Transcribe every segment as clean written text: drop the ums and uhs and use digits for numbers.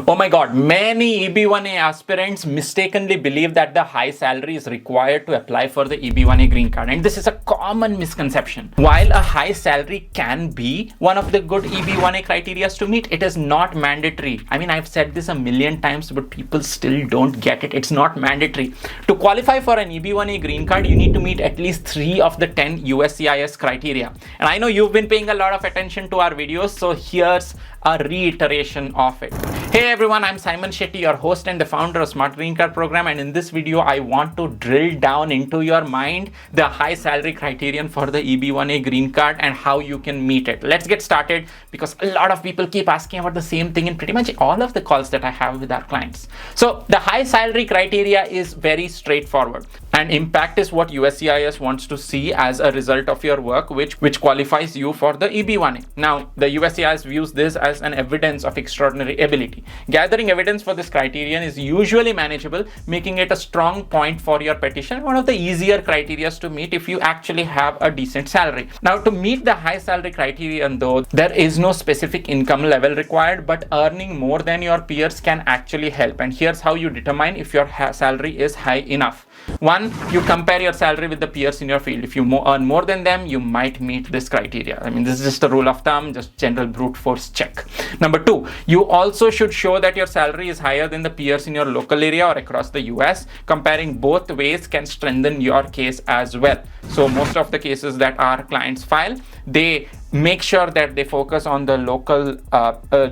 Oh my God, many EB1A aspirants mistakenly believe that the high salary is required to apply for the EB1A green card. And this is a common misconception. While a high salary can be one of the good EB1A criteria to meet, it is not mandatory. I mean, I've said this a million times, but people still don't get it. It's not mandatory. To qualify for an EB1A green card, you need to meet at least 3 of the 10 USCIS criteria. And I know you've been paying a lot of attention to our videos, so here's a reiteration of it. Hey everyone, I'm Saiman Shetty, your host and the founder of Smart Green Card program, and in this video I want to drill down into your mind the high salary criterion for the EB1A green card and how you can meet it. Let's get started, because a lot of people keep asking about the same thing in pretty much all of the calls that I have with our clients. So the high salary criteria is very straightforward, and impact is what USCIS wants to see as a result of your work, which qualifies you for the EB1A. Now, the USCIS views this as an evidence of extraordinary ability. Gathering evidence for this criterion is usually manageable, making it a strong point for your petition, one of the easier criteria to meet if you actually have a decent salary. Now, to meet the high salary criterion though, there is no specific income level required, but earning more than your peers can actually help. And here's how you determine if your salary is high enough. 1, you compare your salary with the peers in your field. If you earn more than them, you might meet this criteria. I mean, this is just a rule of thumb, just general brute force check. Number 2, you also should show that your salary is higher than the peers in your local area or across the US. Comparing both ways can strengthen your case as well. So most of the cases that our clients file, they make sure that they focus on the local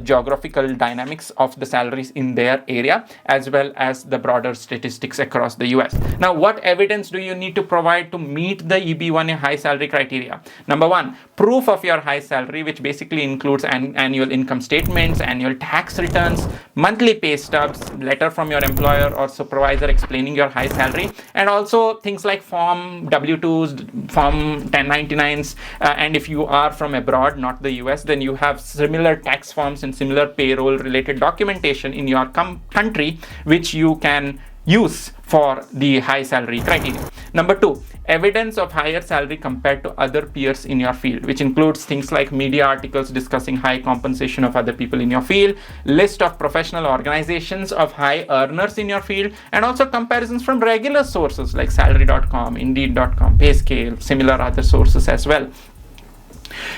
geographical dynamics of the salaries in their area, as well as the broader statistics across the US. Now, what evidence do you need to provide to meet the EB1A high salary criteria? Number 1, proof of your high salary, which basically includes annual income statements, annual tax returns, monthly pay stubs, letter from your employer or supervisor explaining your high salary, and also things like Form W2s, Form 1099s, and if you are from abroad, not the US, then you have similar tax forms and similar payroll related documentation in your country, which you can use for the high salary criteria. Number 2, evidence of higher salary compared to other peers in your field, which includes things like media articles discussing high compensation of other people in your field, list of professional organizations of high earners in your field, and also comparisons from regular sources like salary.com, indeed.com, payscale, similar other sources as well.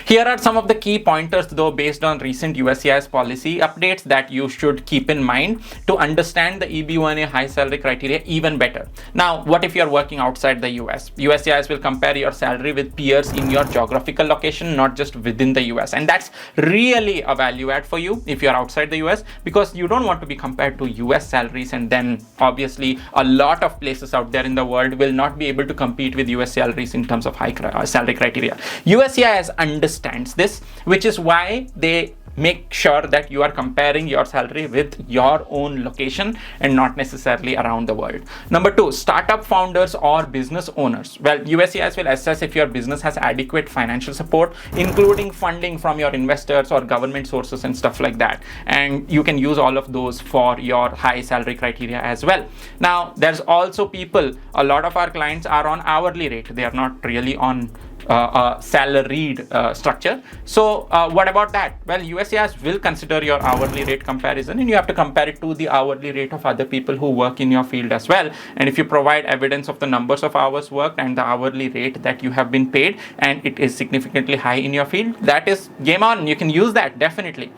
Here are some of the key pointers though, based on recent USCIS policy updates, that you should keep in mind to understand the EB1A high salary criteria even better. Now, what if you're working outside the US? USCIS will compare your salary with peers in your geographical location, not just within the US. And that's really a value add for you if you're outside the US, because you don't want to be compared to US salaries, and then obviously a lot of places out there in the world will not be able to compete with US salaries in terms of high salary criteria. USCIS understands this, which is why they make sure that you are comparing your salary with your own location and not necessarily around the world. Number 2, startup founders or business owners. Well, USCIS will assess if your business has adequate financial support, including funding from your investors or government sources and stuff like that. And you can use all of those for your high salary criteria as well. Now, there's also people, a lot of our clients are on hourly rate. They are not really on a salaried structure. So what about that? Well, USCIS will consider your hourly rate comparison, and you have to compare it to the hourly rate of other people who work in your field as well. And if you provide evidence of the numbers of hours worked and the hourly rate that you have been paid, and it is significantly high in your field, that is game on. You can use that definitely.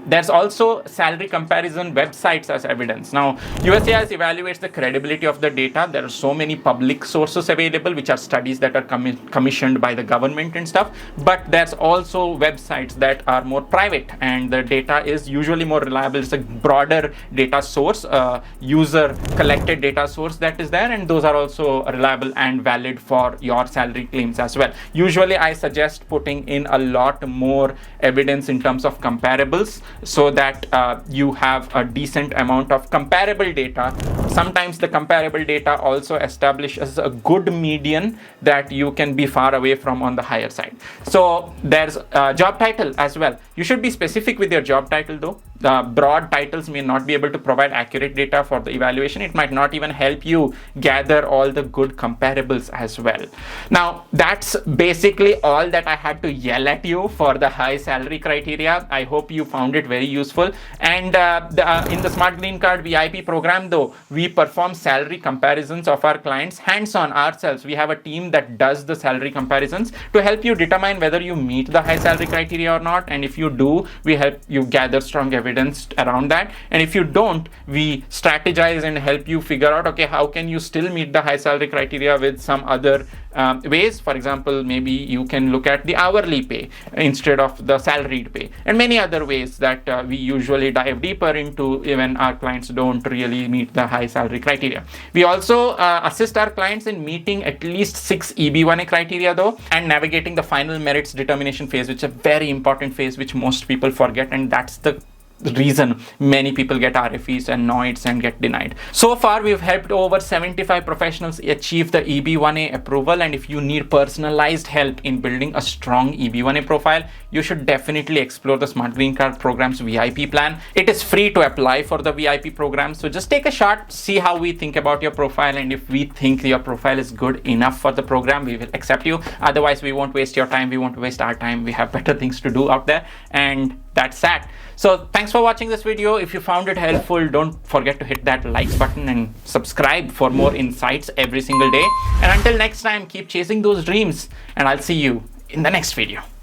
There's also salary comparison websites as evidence. Now, USCIS evaluates the credibility of the data. There are so many public sources available, which are studies that are commissioned by the government and stuff, but there's also websites that are more private, and the data is usually more reliable. It's a broader data source, user collected data source that is there, and those are also reliable and valid for your salary claims as well. Usually I suggest putting in a lot more evidence in terms of comparables, so that you have a decent amount of comparable data. Sometimes the comparable data also establishes a good median that you can be far away from on the higher side. So there's job title as well. You should be specific with your job title though. the broad titles may not be able to provide accurate data for the evaluation. It might not even help you gather all the good comparables as well. Now, that's basically all that I had to yell at you for the high salary criteria. I hope you found it very useful. And in the Smart Green Card VIP program, though, we perform salary comparisons of our clients hands-on ourselves. We have a team that does the salary comparisons to help you determine whether you meet the high salary criteria or not. And if you do, we help you gather strong evidence around that. And if you don't, we strategize and help you figure out, okay, how can you still meet the high salary criteria with some other ways. For example, maybe you can look at the hourly pay instead of the salaried pay, and many other ways that we usually dive deeper into even our clients don't really meet the high salary criteria. We also assist our clients in meeting at least 6 EB1A criteria though, and navigating the final merits determination phase, which is a very important phase which most people forget, and that's the reason many people get RFEs and NOIDs and get denied. So far, we've helped over 75 professionals achieve the EB1A approval, and if you need personalized help in building a strong EB1A profile, you should definitely explore the Smart Green Card program's VIP plan. It is free to apply for the VIP program, so just take a shot, see how we think about your profile, and if we think your profile is good enough for the program, we will accept you. Otherwise, we won't waste your time, we won't waste our time. We have better things to do out there, and that's that. So thanks for watching this video. If you found it helpful, don't forget to hit that like button and subscribe for more insights every single day. And until next time, keep chasing those dreams, and I'll see you in the next video.